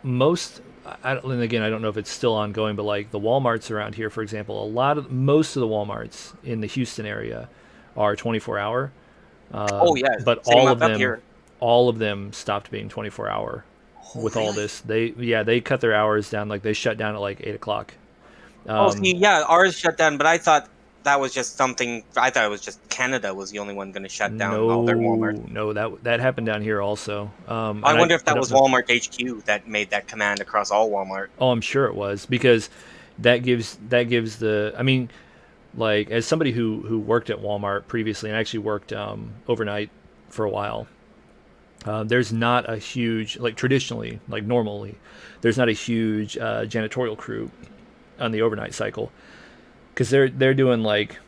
most. And again, I don't know if it's still ongoing, but like the Walmarts around here, for example, most of the Walmarts in the Houston area are 24-hour. Oh yeah, but all of them, here. all of them stopped being 24-hour with all this. They cut their hours down. Like they shut down at like 8 o'clock. See, yeah, ours shut down, but I thought that was just something. I thought it was just Canada was the only one going to shut down all their Walmart. No, that happened down here also. I wonder if that was Walmart HQ that made that command across all Walmart. Oh, I'm sure it was, because that gives the. I mean, like as somebody who worked at Walmart previously and actually worked overnight for a while. There's not a huge, like traditionally, like normally, there's not a huge janitorial crew on the overnight cycle, because they're doing like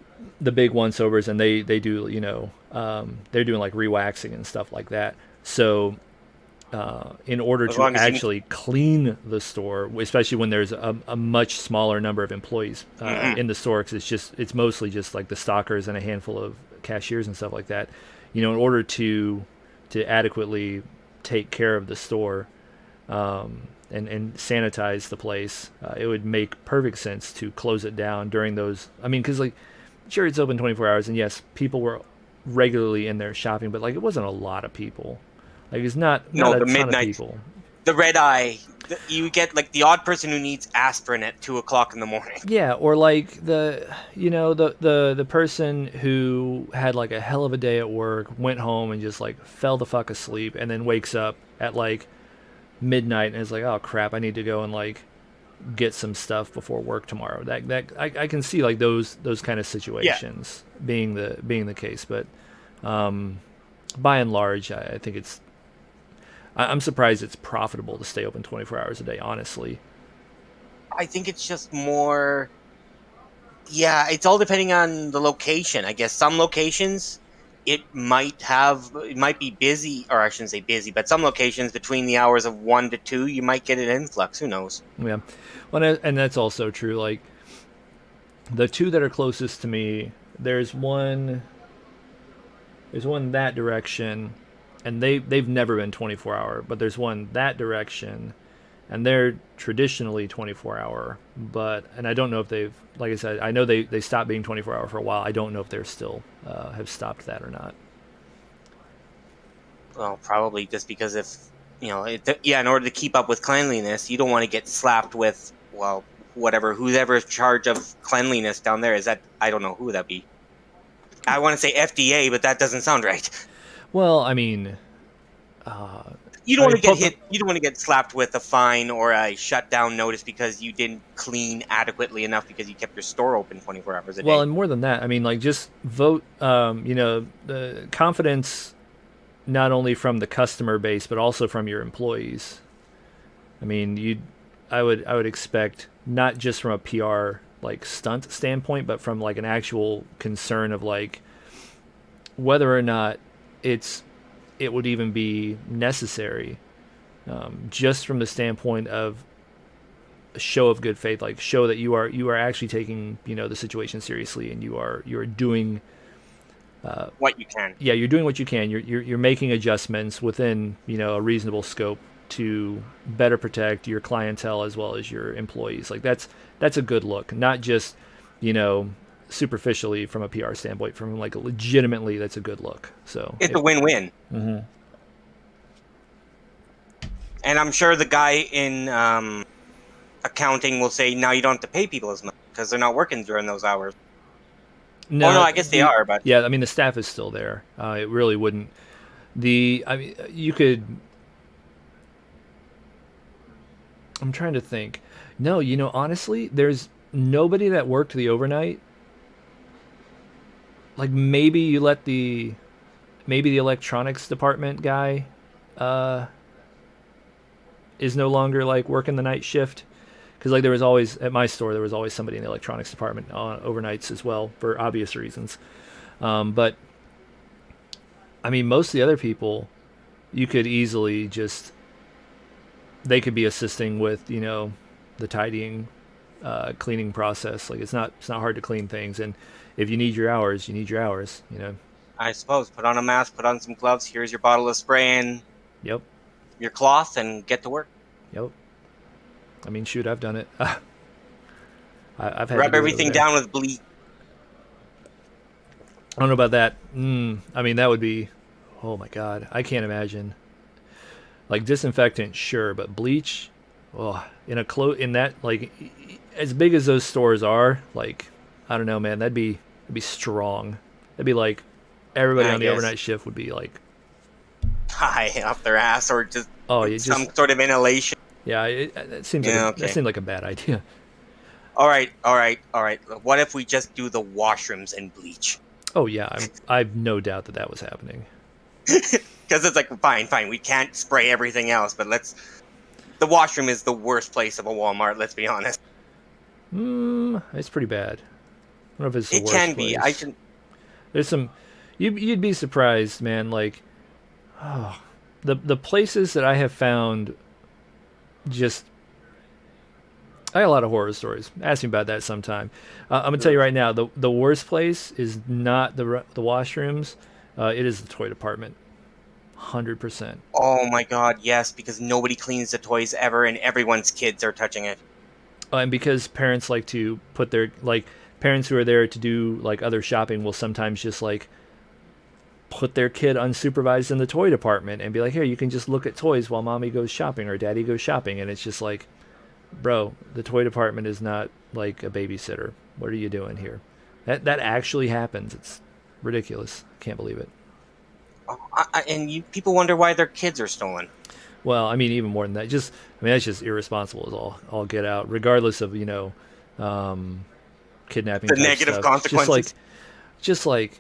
the big once overs, and they do, you know, they're doing like rewaxing and stuff like that. So in order to actually clean the store, especially when there's a much smaller number of employees in the store, because it's mostly just like the stockers and a handful of cashiers and stuff like that, you know, in order to adequately take care of the store and sanitize the place, it would make perfect sense to close it down during those. I mean, because like, sure, it's open 24 hours, and yes, people were regularly in there shopping, but like it wasn't a lot of people. Like it's not a the ton midnight, of people. The red eye. You get like the odd person who needs aspirin at 2:00 in the morning. Yeah, or like the person who had like a hell of a day at work, went home and just like fell the fuck asleep, and then wakes up at like midnight and is like, oh crap, I need to go and like get some stuff before work tomorrow. That I can see like those kind of situations being the case, but by and large, I think I'm surprised it's profitable to stay open 24 hours a day, honestly. I think it's just more. Yeah, it's all depending on the location. I guess some locations it might be busy, or I shouldn't say busy, but some locations between the hours of 1 to 2, you might get an influx. Who knows? Yeah, well, and that's also true. Like the two that are closest to me, there's one that direction, and they've never been 24-hour, but there's one that direction, and they're traditionally 24-hour, and I don't know if they've, like I said, I know they stopped being 24-hour for a while. I don't know if they're still have stopped that or not. Well, probably just because if, you know, in order to keep up with cleanliness, you don't want to get slapped with, well, whoever's in charge of cleanliness down there. Is that, I don't know who that be. I want to say FDA, but that doesn't sound right. Well, I mean, you don't want to get hit. You don't want to get slapped with a fine or a shutdown notice because you didn't clean adequately enough because you kept your store open 24 hours a day. Well, and more than that, I mean, like just vote. The confidence, not only from the customer base but also from your employees. I mean, I would expect, not just from a PR like stunt standpoint, but from like an actual concern of like whether or not it would even be necessary, just from the standpoint of a show of good faith, like show that you are actually taking, you know, the situation seriously, and you are doing what you can. Yeah, you're doing what you can. You're making adjustments within, you know, a reasonable scope to better protect your clientele as well as your employees. Like that's a good look, not just, you know, superficially from a PR standpoint. From like legitimately, that's a good look. So it's a win-win. Mm-hmm. And I'm sure the guy in accounting will say, now you don't have to pay people as much because they're not working during those hours. No, I guess they are, but yeah, I mean the staff is still there. It really wouldn't. I mean, you could. I'm trying to think. No, you know, honestly, there's nobody that worked the overnight. Like maybe the electronics department guy is no longer like working the night shift, because like there was always, at my store, there was always somebody in the electronics department on overnights as well for obvious reasons. But I mean, most of the other people, you could easily just, they could be assisting with, you know, the tidying, cleaning process. Like it's not hard to clean things, and if you need your hours, you need your hours, you know. I suppose put on a mask, put on some gloves. Here's your bottle of spray and Yep. your cloth, and get to work. Yep. I mean, shoot, I've done it. I've had rub everything down with bleach. I don't know about that. I mean, that would be Oh my god, I can't imagine. Like disinfectant, sure, but bleach, oh, in that like as big as those stores are, like I don't know, man, that'd be strong. That'd be like everybody I on the guess overnight shift would be like, high up their ass or just oh, you some just sort of inhalation. yeah, it seems like Yeah, that okay. seemed like a bad idea. All right, all right, all right. What if we just do the washrooms and bleach? Oh yeah, I've no doubt that that was happening. Because it's like fine, we can't spray everything else, but let's. The washroom is the worst place of a Walmart. Let's be honest. It's pretty bad. I don't know if it's the It worst can be. I place. should. There's some, you'd be surprised, man. Like, oh, the places that I have found, just I got a lot of horror stories. Ask me about that sometime. I'm gonna tell you right now, the worst place is not the washrooms. It is the toy department. 100%. Oh my god, yes, because nobody cleans the toys ever, and everyone's kids are touching it. And because parents like to put their like parents who are there to do like other shopping will sometimes just like put their kid unsupervised in the toy department and be like, here, you can just look at toys while mommy goes shopping or daddy goes shopping. And it's just like, bro, the toy department is not like a babysitter. What are you doing here? That actually happens. It's ridiculous. I can't believe it. And people wonder why their kids are stolen. Well, I mean, even more than that. That's just irresponsible as all get out, regardless of kidnapping The type negative stuff. consequences. Just like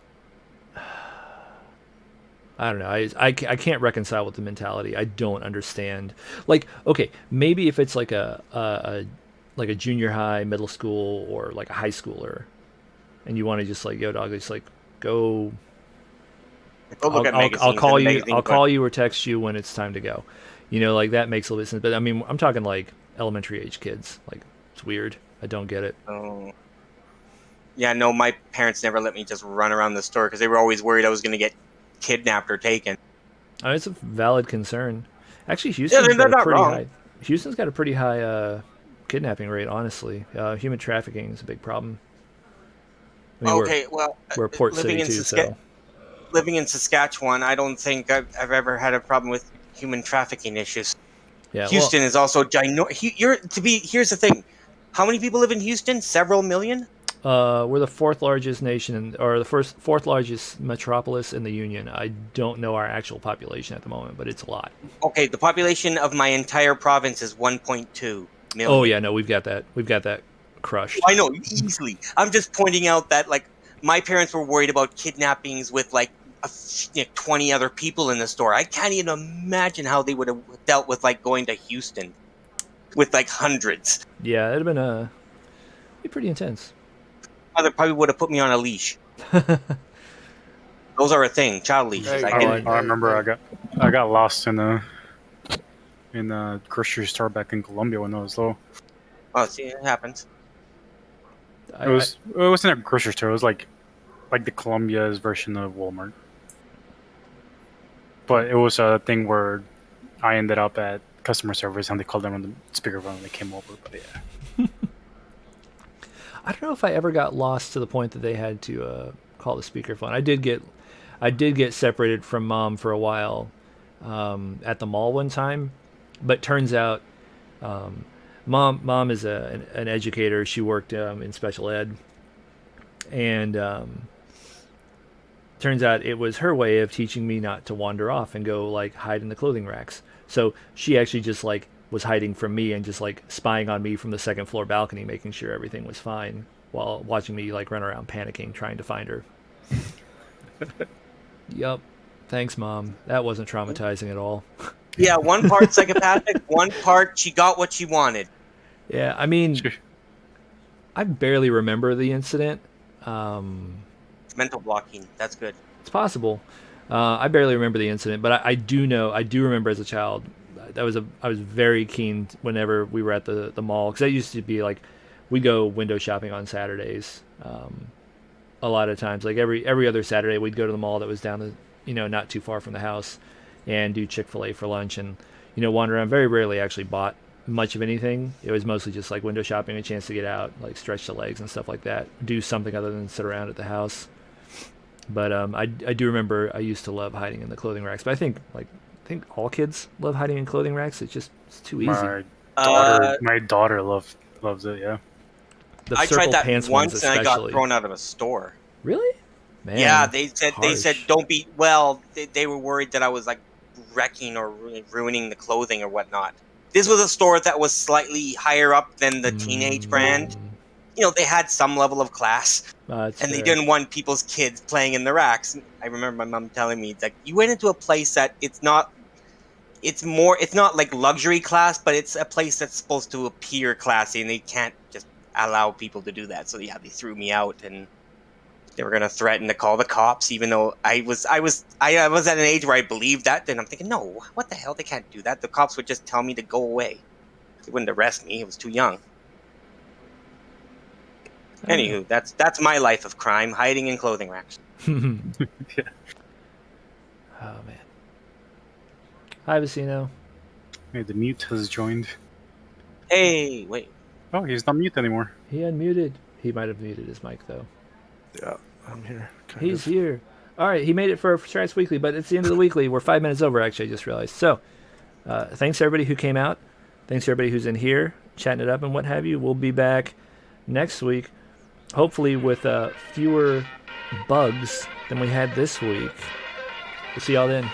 I don't know. I can't reconcile with the mentality. I don't understand. Like, okay, maybe if it's like a junior high, middle school, or like a high schooler, and you want to just like, yo, dog, just like go. Go look at magazines. I'll call and you. magazines I'll call you or text you when it's time to go. Like that makes a little bit sense. But I mean, I'm talking like elementary age kids. Like it's weird. I don't get it. Oh. Yeah, no, my parents never let me just run around the store because they were always worried I was going to get kidnapped or taken. I mean, it's a valid concern. Actually, Yeah, they're not wrong. Houston's got a pretty high kidnapping rate. Honestly, human trafficking is a big problem. I mean, Okay, well, we're a port city too, so. Living in Saskatchewan, I don't think I've ever had a problem with human trafficking issues. Yeah, Houston is also ginormous. Here's the thing: how many people live in Houston? Several million. We're the fourth largest nation, or the fourth largest metropolis in the union. I don't know our actual population at the moment, but it's a lot. Okay, the population of my entire province is 1.2 million. Oh yeah, no, we've got that crushed. I know, easily. I'm just pointing out that like my parents were worried about kidnappings with like 20 other people in the store. I can't even imagine how they would have dealt with like going to Houston with like hundreds. Yeah, it'd have been be pretty intense. Mother probably would have put me on a leash. Those are a thing, child leashes. Hey, I remember I got lost in a grocery store back in Colombia when I was little. Oh, see, it happens. It wasn't a grocery store. It was like the Colombia's version of Walmart. But it was a thing where I ended up at customer service and they called them on the speakerphone and they came over. But yeah. I don't know if I ever got lost to the point that they had to call the speakerphone. I did get separated from mom for a while at the mall one time, but turns out mom is an educator. She worked in special ed, and turns out it was her way of teaching me not to wander off and go like hide in the clothing racks. So she actually just like was hiding from me and just like spying on me from the second floor balcony, making sure everything was fine while watching me like run around panicking trying to find her. Yup. Thanks, Mom. That wasn't traumatizing at all. Yeah, one part psychopathic, one part she got what she wanted. Yeah, I mean, I barely remember the incident. Mental blocking. That's good. It's possible. I barely remember the incident, but I do remember as a child. I was very keen whenever we were at the mall, because that used to be like we'd go window shopping on Saturdays. A lot of times, like every other Saturday, we'd go to the mall that was down the not too far from the house, and do Chick-fil-A for lunch, and wander around. Very rarely actually bought much of anything. It was mostly just like window shopping, a chance to get out, like stretch the legs and stuff like that. Do something other than sit around at the house. But I do remember I used to love hiding in the clothing racks. But I think all kids love hiding in clothing racks. It's too easy. My daughter loves it. Yeah. The I tried circle that pants ones once and I especially. got thrown out of a store. Really? Man, Yeah, they said harsh. don't be. Well, they were worried that I was like wrecking or ruining the clothing or whatnot. This was a store that was slightly higher up than the teenage brand. You know, they had some level of class, and fair. they didn't want people's kids playing in the racks. I remember my mom telling me, like, you went into a place that it's not like luxury class, but it's a place that's supposed to appear classy, and they can't just allow people to do that. So yeah, they threw me out, and they were gonna threaten to call the cops, even though I was at an age where I believed that. Then I'm thinking, no, what the hell? They can't do that. The cops would just tell me to go away. They wouldn't arrest me. I was too young. Anywho, that's my life of crime: hiding in clothing racks. Yeah. Oh man. Hi, Vecino. Hey, the mute has joined. Hey, wait. Oh, he's not mute anymore. He unmuted. He might have muted his mic though. Yeah, I'm here. He's here. All right, he made it for Strats Weekly, but it's the end of the weekly. We're 5 minutes over, actually, I just realized. So, thanks to everybody who came out. Thanks to everybody who's in here, chatting it up and what have you. We'll be back next week, hopefully with fewer bugs than we had this week. We'll see y'all then.